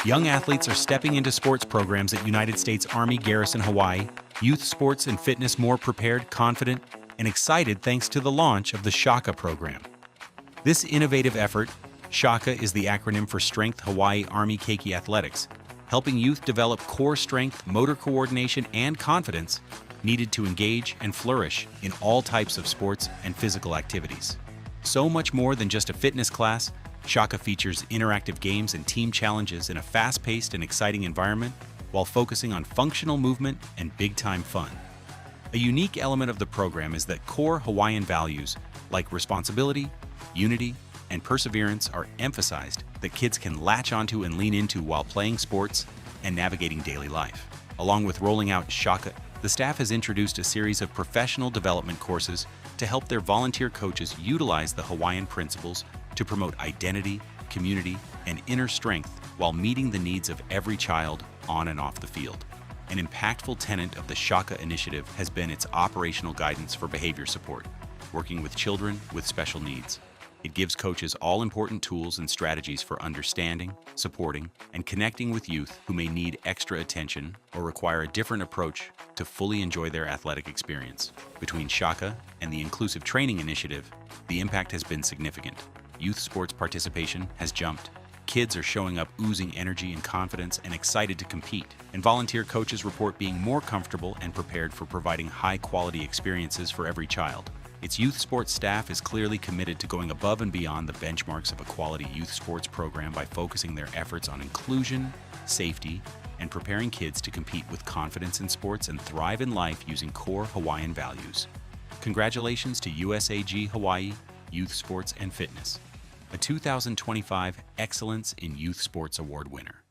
Young athletes are stepping into sports programs at United States Army Garrison, Hawaii, youth sports and fitness more prepared, confident, and excited thanks to the launch of the SHAKA program. This innovative effort, SHAKA is the acronym for Strength Hawaii Army Keiki Athletics, helping youth develop core strength, motor coordination, and confidence needed to engage and flourish in all types of sports and physical activities. So much more than just a fitness class, SHAKA features interactive games and team challenges in a fast-paced and exciting environment while focusing on functional movement and big-time fun. A unique element of the program is that core Hawaiian values like responsibility, unity, and perseverance are emphasized that kids can latch onto and lean into while playing sports and navigating daily life. Along with rolling out SHAKA, the staff has introduced a series of professional development courses to help their volunteer coaches utilize the Hawaiian principles to promote identity, community, and inner strength while meeting the needs of every child on and off the field. An impactful tenet of the SHAKA initiative has been its operational guidance for behavior support, working with children with special needs. It gives coaches all important tools and strategies for understanding, supporting, and connecting with youth who may need extra attention or require a different approach to fully enjoy their athletic experience. Between SHAKA and the Inclusive Training Initiative, the impact has been significant. Youth sports participation has jumped. Kids are showing up oozing energy and confidence and excited to compete, and volunteer coaches report being more comfortable and prepared for providing high-quality experiences for every child. Its youth sports staff is clearly committed to going above and beyond the benchmarks of a quality youth sports program by focusing their efforts on inclusion, safety, and preparing kids to compete with confidence in sports and thrive in life using core Hawaiian values. Congratulations to USAG Hawaii Youth Sports and Fitness, a 2025 Excellence in Youth Sports Award winner.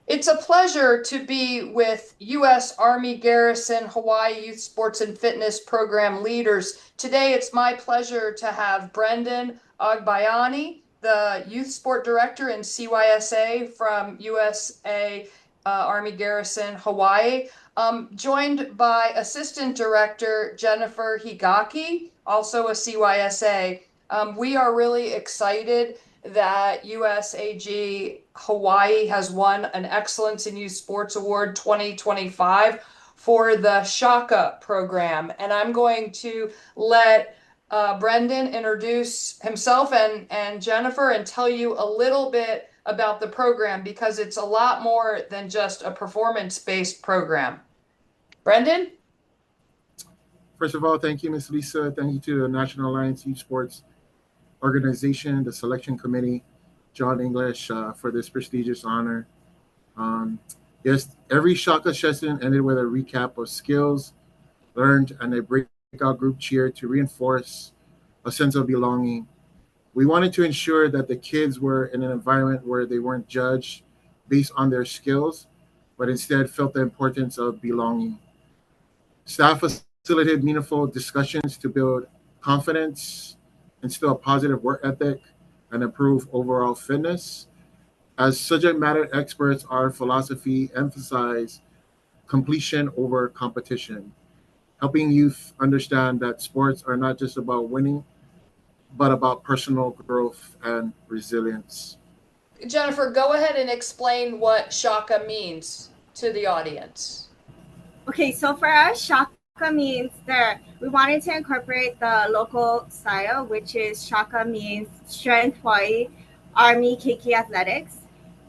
It's a pleasure to be with U.S. Army Garrison Hawaii Youth Sports and Fitness Program leaders. Today, it's my pleasure to have Brendan Agbayani, the Youth Sport Director in CYSA from USA Army Garrison Hawaii, joined by Assistant Director Jennifer Higaki, also a CYSA. We are really excited that USAG Hawaii has won an Excellence in Youth Sports Award 2025 for the SHAKA program. And I'm going to let Brendan introduce himself and Jennifer and tell you a little bit about the program, because it's a lot more than just a performance-based program. Brendan? First of all, thank you, Ms. Lisa. Thank you to the National Alliance Youth Sports Organization, the selection committee, John English, for this prestigious honor. Yes, every SHAKA session ended with a recap of skills learned and a breakout group cheer to reinforce a sense of belonging. We wanted to ensure that the kids were in an environment where they weren't judged based on their skills, but instead felt the importance of belonging. Staff facilitated meaningful discussions to build confidence, instill a positive work ethic, and improve overall fitness. As subject matter experts, our philosophy emphasizes completion over competition, helping youth understand that sports are not just about winning, but about personal growth and resilience. Jennifer, go ahead and explain what SHAKA means to the audience. Okay, so for us, SHAKA means that we wanted to incorporate the local style, which is SHAKA means Strength Hawaii Army Keiki Athletics,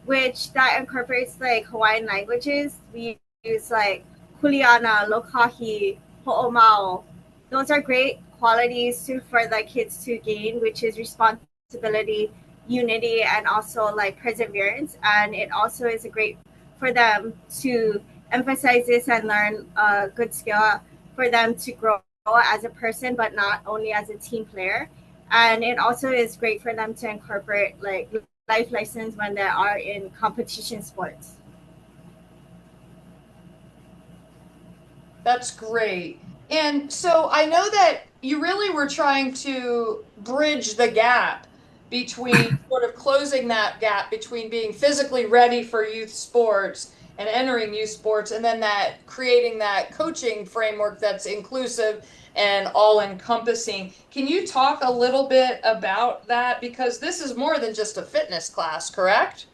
which that incorporates like Hawaiian languages. We use like kuleana, lokahi, ho'omao. Those are great qualities for the kids to gain, which is responsibility, unity, and also like perseverance. And it also is a great for them to emphasize this and learn a good skill for them to grow as a person, but not only as a team player. And it also is great for them to incorporate like life lessons when they are in competition sports. That's great. And so I know that you really were trying to bridge the gap between sort of closing that gap between being physically ready for youth sports and entering youth sports, and then that creating that coaching framework that's inclusive and all encompassing. Can you talk a little bit about that? Because this is more than just a fitness class, correct?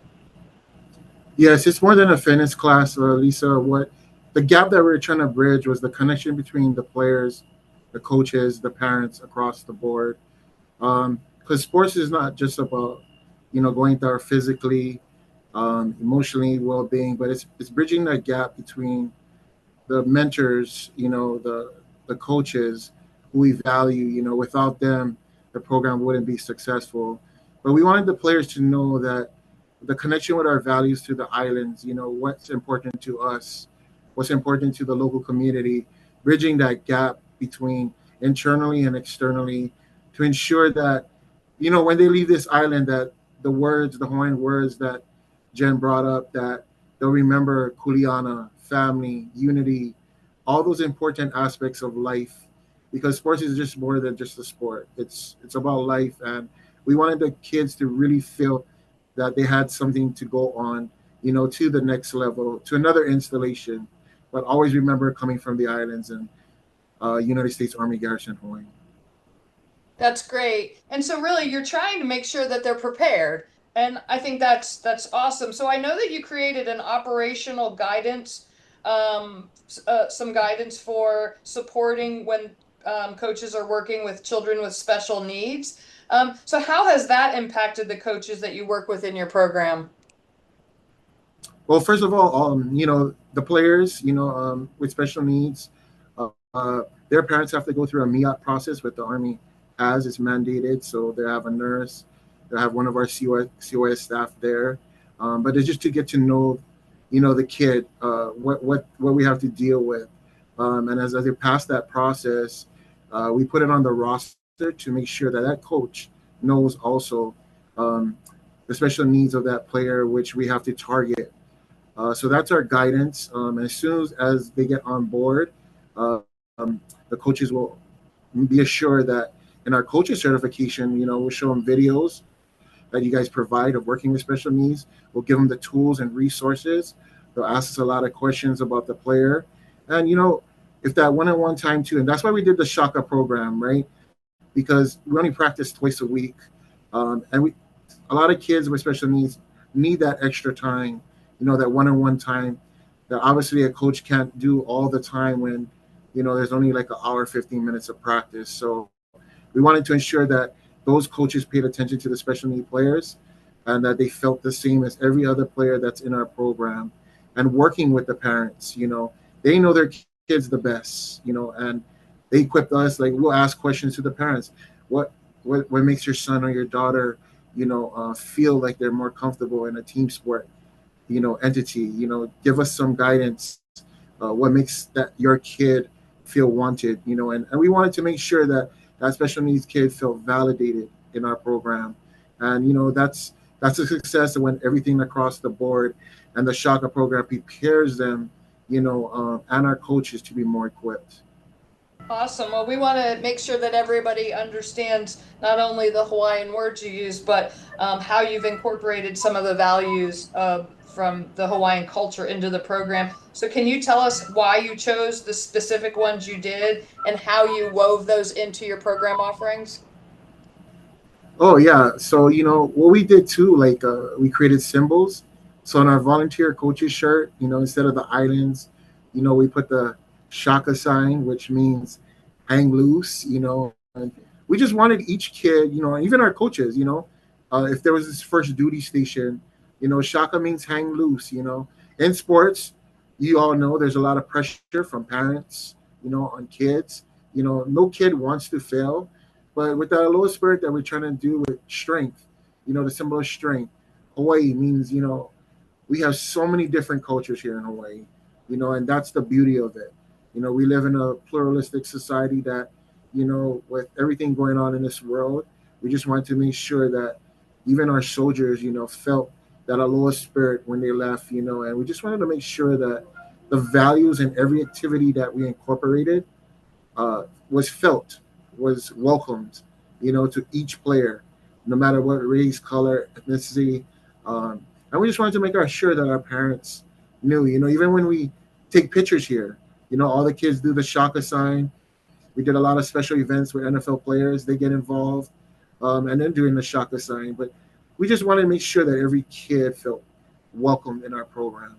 Yes, it's more than a fitness class, Lisa. What the gap that we were trying to bridge was the connection between the players, the coaches, the parents across the board. Because sports is not just about, going there physically, emotionally well-being, but it's bridging that gap between the mentors, the coaches who we value. Without them, the program wouldn't be successful. But we wanted the players to know that the connection with our values to the islands, what's important to us, what's important to the local community, bridging that gap between internally and externally to ensure that, when they leave this island, that the Hawaiian words that Jen brought up, that they'll remember kuleana, family, unity, all those important aspects of life, because sports is just more than just a sport. It's about life, and we wanted the kids to really feel that they had something to go on, to the next level, to another installation, but always remember coming from the islands and United States Army Garrison, Hawaii. That's great. And so really you're trying to make sure that they're prepared. And I think that's awesome. So I know that you created an operational guidance, some guidance for supporting when coaches are working with children with special needs. So how has that impacted the coaches that you work with in your program? Well, first of all, the players, with special needs, their parents have to go through a MEOT process, with the Army has. It's mandated. So they have a nurse, they have one of our COS staff there. But it's just to get to know, the kid, what we have to deal with. And as they pass that process, we put it on the roster to make sure that that coach knows also the special needs of that player, which we have to target. So that's our guidance. As soon as they get on board, the coaches will be assured that in our coaches certification, we'll show them videos that you guys provide of working with special needs. We'll give them the tools and resources. They'll ask us a lot of questions about the player. And, if that one-on-one time too, and that's why we did the SHAKA program, right? Because we only practice twice a week. And a lot of kids with special needs need that extra time, that one-on-one time that obviously a coach can't do all the time when, there's only like an hour, 15 minutes of practice. So we wanted to ensure that those coaches paid attention to the special need players and that they felt the same as every other player that's in our program. And working with the parents, they know their kids the best, and they equipped us. Like, we'll ask questions to the parents. What makes your son or your daughter, feel like they're more comfortable in a team sport, entity? Give us some guidance. What makes that your kid feel wanted? And we wanted to make sure that that special needs kid felt validated in our program. And that's a success when everything across the board, and the SHAKA program prepares them, and our coaches to be more equipped. Awesome. Well, we want to make sure that everybody understands not only the Hawaiian words you use, but how you've incorporated some of the values from the Hawaiian culture into the program. So can you tell us why you chose the specific ones you did and how you wove those into your program offerings? Oh yeah. So what we did too, like we created symbols. So on our volunteer coaches shirt, instead of the islands, we put the Shaka sign, which means hang loose. And we just wanted each kid, even our coaches, if there was this first duty station, Shaka means hang loose. In sports, you all know there's a lot of pressure from parents, on kids. No kid wants to fail. But with that aloha spirit that we're trying to do with strength, the symbol of strength, Hawaii means, we have so many different cultures here in Hawaii, and that's the beauty of it. We live in a pluralistic society that, with everything going on in this world, we just want to make sure that even our soldiers, felt that aloha spirit when they left, and we just wanted to make sure that the values in every activity that we incorporated was felt, was welcomed, to each player, no matter what race, color, ethnicity. And we just wanted to make sure that our parents, new. Even when we take pictures here, all the kids do the SHAKA sign. We did a lot of special events where NFL players, they get involved, and then doing the SHAKA sign. But we just wanted to make sure that every kid felt welcome in our program.